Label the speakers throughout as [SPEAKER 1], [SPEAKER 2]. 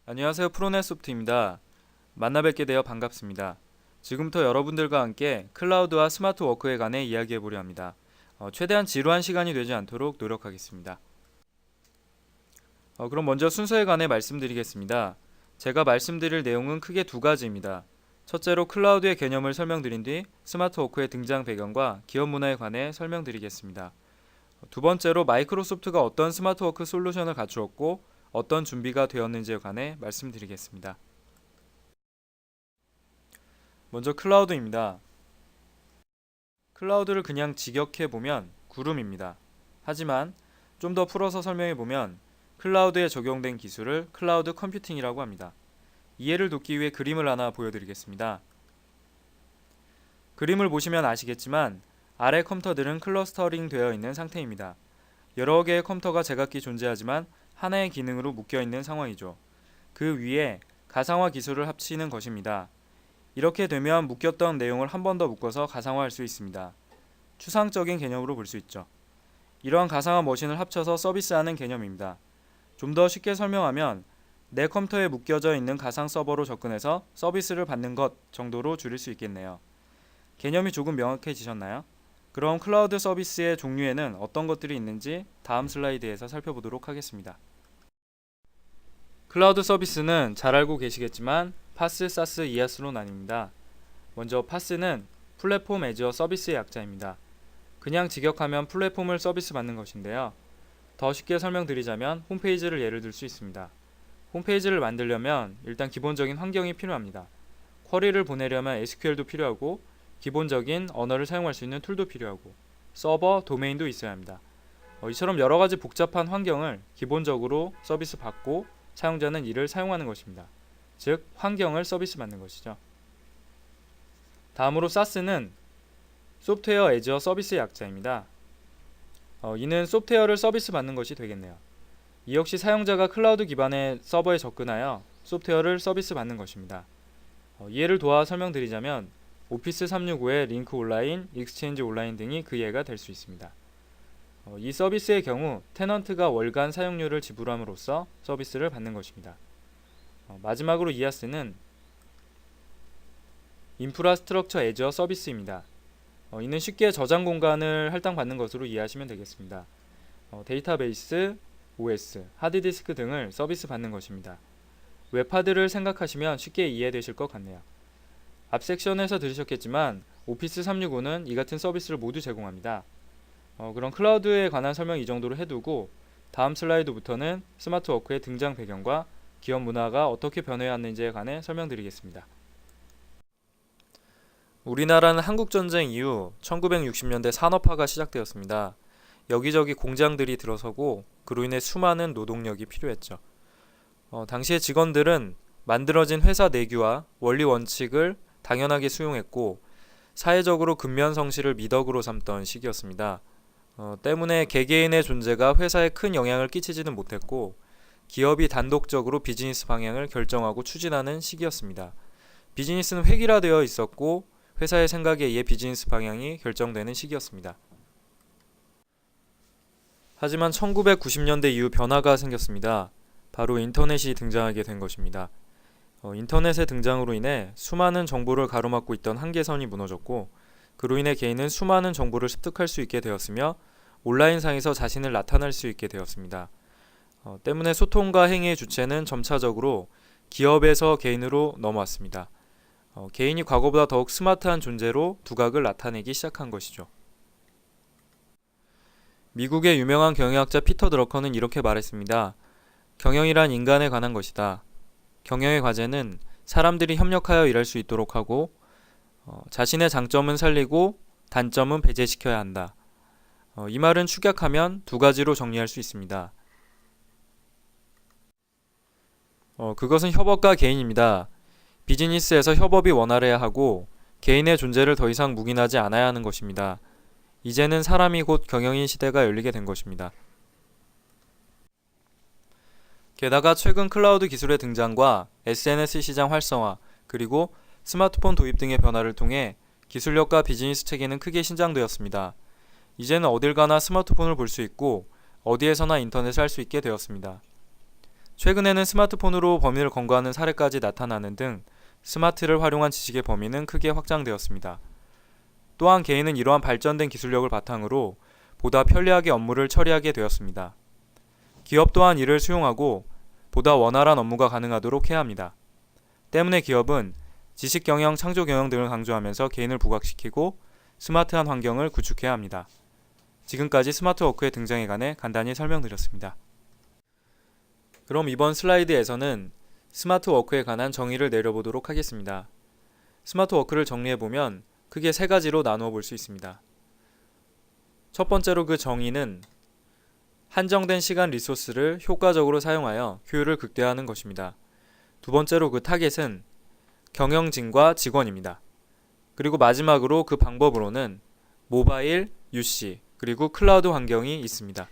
[SPEAKER 1] 안녕하세요. 프로넷소프트입니다. 만나 뵙게 되어 반갑습니다. 지금부터 여러분들과 함께 클라우드와 스마트 워크에 관해 이야기해 보려 합니다. 최대한 지루한 시간이 되지 않도록 노력하겠습니다. 그럼 먼저 순서에 관해 말씀드리겠습니다. 제가 말씀드릴 내용은 크게 두 가지입니다. 첫째로 클라우드의 개념을 설명드린 뒤 스마트 워크의 등장 배경과 기업 문화에 관해 설명드리겠습니다. 두 번째로 마이크로소프트가 어떤 스마트 워크 솔루션을 갖추었고 어떤 준비가 되었는지에 관해 말씀드리겠습니다. 먼저 클라우드입니다. 클라우드를 그냥 직역해보면 구름입니다. 하지만 좀 더 풀어서 설명해보면 클라우드에 적용된 기술을 클라우드 컴퓨팅이라고 합니다. 이해를 돕기 위해 그림을 하나 보여드리겠습니다. 그림을 보시면 아시겠지만 아래 컴퓨터들은 클러스터링 되어 있는 상태입니다. 여러 개의 컴퓨터가 제각기 존재하지만 하나의 기능으로 묶여있는 상황이죠. 그 위에 가상화 기술을 합치는 것입니다. 이렇게 되면 묶였던 내용을 한 번 더 묶어서 가상화할 수 있습니다. 추상적인 개념으로 볼 수 있죠. 이러한 가상화 머신을 합쳐서 서비스하는 개념입니다. 좀 더 쉽게 설명하면 내 컴퓨터에 묶여져 있는 가상 서버로 접근해서 서비스를 받는 것 정도로 줄일 수 있겠네요. 개념이 조금 명확해지셨나요? 그럼 클라우드 서비스의 종류에는 어떤 것들이 있는지 다음 슬라이드에서 살펴보도록 하겠습니다. 클라우드 서비스는 잘 알고 계시겠지만 파스, 사스, 이아스로 나뉩니다. 먼저 파스는 플랫폼 애저 서비스의 약자입니다. 그냥 직역하면 플랫폼을 서비스 받는 것인데요. 더 쉽게 설명드리자면 홈페이지를 예를 들 수 있습니다. 홈페이지를 만들려면 일단 기본적인 환경이 필요합니다. 쿼리를 보내려면 SQL도 필요하고 기본적인 언어를 사용할 수 있는 툴도 필요하고 서버, 도메인도 있어야 합니다. 이처럼 여러 가지 복잡한 환경을 기본적으로 서비스 받고 사용자는 이를 사용하는 것입니다. 즉, 환경을 서비스 받는 것이죠. 다음으로 사스는 소프트웨어 애저 서비스의 약자입니다. 이는 소프트웨어를 서비스 받는 것이 되겠네요. 이 역시 사용자가 클라우드 기반의 서버에 접근하여 소프트웨어를 서비스 받는 것입니다. 이해를 도와 설명드리자면 오피스 365의 링크 온라인, 익스체인지 온라인 등이 그 예가 될 수 있습니다. 이 서비스의 경우 테넌트가 월간 사용료를 지불함으로써 서비스를 받는 것입니다. 마지막으로 이아스는 인프라스트럭처 애저 서비스입니다. 이는 쉽게 저장 공간을 할당받는 것으로 이해하시면 되겠습니다. 데이터베이스, OS, 하드디스크 등을 서비스 받는 것입니다. 웹하드를 생각하시면 쉽게 이해되실 것 같네요. 앞 섹션에서 들으셨겠지만 오피스 365는 이 같은 서비스를 모두 제공합니다. 그럼 클라우드에 관한 설명 이 정도로 해두고 다음 슬라이드부터는 스마트 워크의 등장 배경과 기업 문화가 어떻게 변해왔는지에 관해 설명드리겠습니다. 우리나라는 한국전쟁 이후 1960년대 산업화가 시작되었습니다. 여기저기 공장들이 들어서고 그로 인해 수많은 노동력이 필요했죠. 당시의 직원들은 만들어진 회사 내규와 원리 원칙을 당연하게 수용했고 사회적으로 근면성실을 미덕으로 삼던 시기였습니다. 때문에 개개인의 존재가 회사에 큰 영향을 끼치지는 못했고 기업이 단독적으로 비즈니스 방향을 결정하고 추진하는 시기였습니다. 비즈니스는 획일화되어 있었고 회사의 생각에 의해 비즈니스 방향이 결정되는 시기였습니다. 하지만 1990년대 이후 변화가 생겼습니다. 바로 인터넷이 등장하게 된 것입니다. 인터넷의 등장으로 인해 수많은 정보를 가로막고 있던 한계선이 무너졌고 그로 인해 개인은 수많은 정보를 습득할 수 있게 되었으며 온라인상에서 자신을 나타낼 수 있게 되었습니다. 때문에 소통과 행위의 주체는 점차적으로 기업에서 개인으로 넘어왔습니다. 개인이 과거보다 더욱 스마트한 존재로 두각을 나타내기 시작한 것이죠. 미국의 유명한 경영학자 피터 드러커는 이렇게 말했습니다. 경영이란 인간에 관한 것이다. 경영의 과제는 사람들이 협력하여 일할 수 있도록 하고 자신의 장점은 살리고 단점은 배제시켜야 한다. 이 말은 축약하면 두 가지로 정리할 수 있습니다. 그것은 협업과 개인입니다. 비즈니스에서 협업이 원활해야 하고 개인의 존재를 더 이상 묵인하지 않아야 하는 것입니다. 이제는 사람이 곧 경영인 시대가 열리게 된 것입니다. 게다가 최근 클라우드 기술의 등장과 SNS 시장 활성화 그리고 스마트폰 도입 등의 변화를 통해 기술력과 비즈니스 체계는 크게 신장되었습니다. 이제는 어딜 가나 스마트폰을 볼 수 있고 어디에서나 인터넷을 할 수 있게 되었습니다. 최근에는 스마트폰으로 범인을 검거하는 사례까지 나타나는 등 스마트를 활용한 지식의 범위는 크게 확장되었습니다. 또한 개인은 이러한 발전된 기술력을 바탕으로 보다 편리하게 업무를 처리하게 되었습니다. 기업 또한 이를 수용하고 보다 원활한 업무가 가능하도록 해야 합니다. 때문에 기업은 지식 경영, 창조 경영 등을 강조하면서 개인을 부각시키고 스마트한 환경을 구축해야 합니다. 지금까지 스마트워크의 등장에 관해 간단히 설명드렸습니다. 그럼 이번 슬라이드에서는 스마트워크에 관한 정의를 내려보도록 하겠습니다. 스마트워크를 정리해보면 크게 세 가지로 나누어 볼 수 있습니다. 첫 번째로 그 정의는 한정된 시간 리소스를 효과적으로 사용하여 효율을 극대화하는 것입니다. 두 번째로 그 타겟은 경영진과 직원입니다. 그리고 마지막으로 그 방법으로는 모바일, UC, 그리고 클라우드 환경이 있습니다.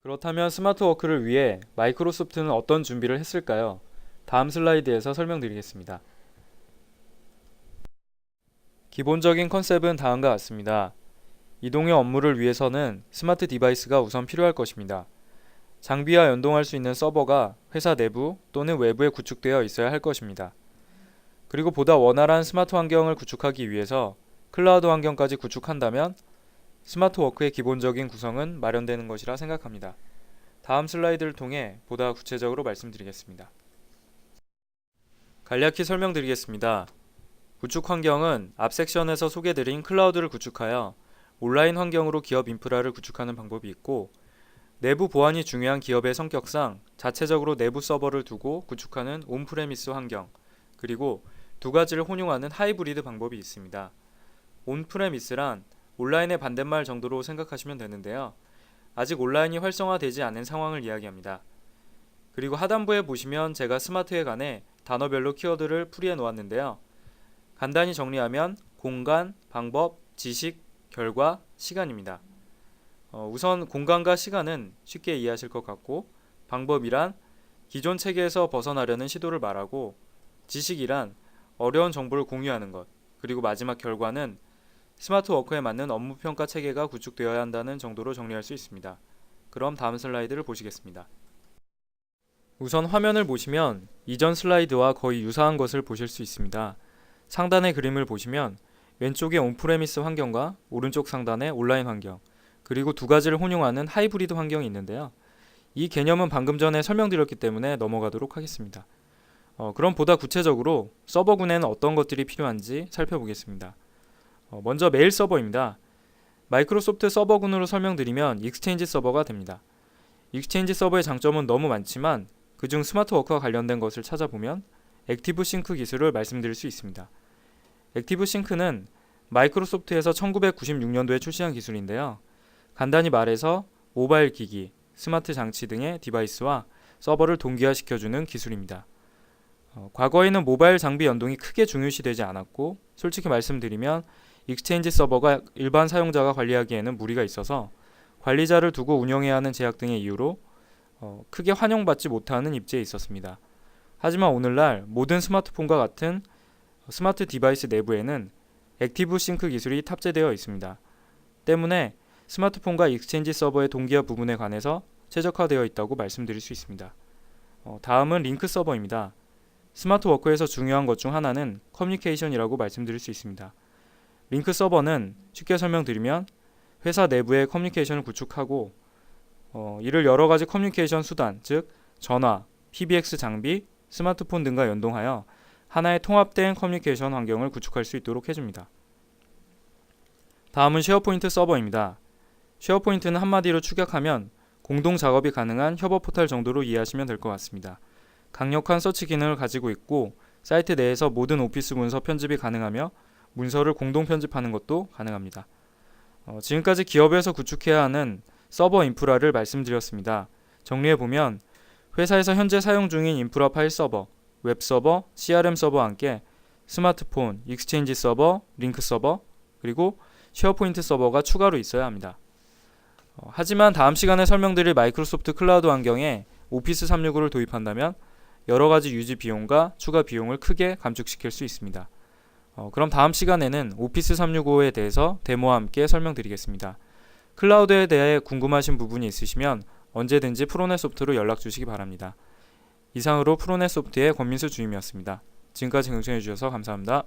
[SPEAKER 1] 그렇다면 스마트워크를 위해 마이크로소프트는 어떤 준비를 했을까요? 다음 슬라이드에서 설명드리겠습니다. 기본적인 컨셉은 다음과 같습니다. 이동형 업무를 위해서는 스마트 디바이스가 우선 필요할 것입니다. 장비와 연동할 수 있는 서버가 회사 내부 또는 외부에 구축되어 있어야 할 것입니다. 그리고 보다 원활한 스마트 환경을 구축하기 위해서 클라우드 환경까지 구축한다면 스마트워크의 기본적인 구성은 마련되는 것이라 생각합니다. 다음 슬라이드를 통해 보다 구체적으로 말씀드리겠습니다. 간략히 설명드리겠습니다. 구축 환경은 앞 섹션에서 소개드린 클라우드를 구축하여 온라인 환경으로 기업 인프라를 구축하는 방법이 있고, 내부 보안이 중요한 기업의 성격상 자체적으로 내부 서버를 두고 구축하는 온프레미스 환경, 그리고 두 가지를 혼용하는 하이브리드 방법이 있습니다. 온프레미스란 온라인의 반대말 정도로 생각하시면 되는데요. 아직 온라인이 활성화되지 않은 상황을 이야기합니다. 그리고 하단부에 보시면 제가 스마트에 관해 단어별로 키워드를 풀이해 놓았는데요. 간단히 정리하면 공간, 방법, 지식, 결과, 시간입니다. 우선 공간과 시간은 쉽게 이해하실 것 같고, 방법이란 기존 체계에서 벗어나려는 시도를 말하고, 지식이란 어려운 정보를 공유하는 것, 그리고 마지막 결과는 스마트워크에 맞는 업무평가 체계가 구축되어야 한다는 정도로 정리할 수 있습니다. 그럼 다음 슬라이드를 보시겠습니다. 우선 화면을 보시면 이전 슬라이드와 거의 유사한 것을 보실 수 있습니다. 상단의 그림을 보시면 왼쪽에 온프레미스 환경과 오른쪽 상단에 온라인 환경, 그리고 두 가지를 혼용하는 하이브리드 환경이 있는데요. 이 개념은 방금 전에 설명드렸기 때문에 넘어가도록 하겠습니다. 그럼 보다 구체적으로 서버군에는 어떤 것들이 필요한지 살펴보겠습니다. 먼저 메일 서버입니다. 마이크로소프트 서버군으로 설명드리면 익스체인지 서버가 됩니다. 익스체인지 서버의 장점은 너무 많지만 그중 스마트워크와 관련된 것을 찾아보면 액티브 싱크 기술을 말씀드릴 수 있습니다. 액티브 싱크는 마이크로소프트에서 1996년도에 출시한 기술인데요. 간단히 말해서 모바일 기기, 스마트 장치 등의 디바이스와 서버를 동기화시켜주는 기술입니다. 과거에는 모바일 장비 연동이 크게 중요시되지 않았고, 솔직히 말씀드리면 익스체인지 서버가 일반 사용자가 관리하기에는 무리가 있어서 관리자를 두고 운영해야 하는 제약 등의 이유로 크게 환영받지 못하는 입지에 있었습니다. 하지만 오늘날 모든 스마트폰과 같은 스마트 디바이스 내부에는 액티브 싱크 기술이 탑재되어 있습니다. 때문에 스마트폰과 익스체인지 서버의 동기화 부분에 관해서 최적화되어 있다고 말씀드릴 수 있습니다. 다음은 링크 서버입니다. 스마트워크에서 중요한 것 중 하나는 커뮤니케이션이라고 말씀드릴 수 있습니다. 링크 서버는 쉽게 설명드리면 회사 내부의 커뮤니케이션을 구축하고 이를 여러 가지 커뮤니케이션 수단, 즉 전화, PBX 장비, 스마트폰 등과 연동하여 하나의 통합된 커뮤니케이션 환경을 구축할 수 있도록 해줍니다. 다음은 쉐어포인트 서버입니다. 쉐어포인트는 한마디로 축약하면 공동 작업이 가능한 협업 포털 정도로 이해하시면 될 것 같습니다. 강력한 서치 기능을 가지고 있고 사이트 내에서 모든 오피스 문서 편집이 가능하며 문서를 공동 편집하는 것도 가능합니다. 지금까지 기업에서 구축해야 하는 서버 인프라를 말씀드렸습니다. 정리해보면 회사에서 현재 사용 중인 인프라 파일 서버, 웹 서버, CRM 서버와 함께 스마트폰, 익스체인지 서버, 링크 서버, 그리고 쉐어포인트 서버가 추가로 있어야 합니다. 하지만 다음 시간에 설명드릴 마이크로소프트 클라우드 환경에 오피스 365를 도입한다면 여러가지 유지 비용과 추가 비용을 크게 감축시킬 수 있습니다. 그럼 다음 시간에는 오피스 365에 대해서 데모와 함께 설명드리겠습니다. 클라우드에 대해 궁금하신 부분이 있으시면 언제든지 프로넷소프트로 연락 주시기 바랍니다. 이상으로 프로넷소프트의 권민수 주임이었습니다. 지금까지 경청해 주셔서 감사합니다.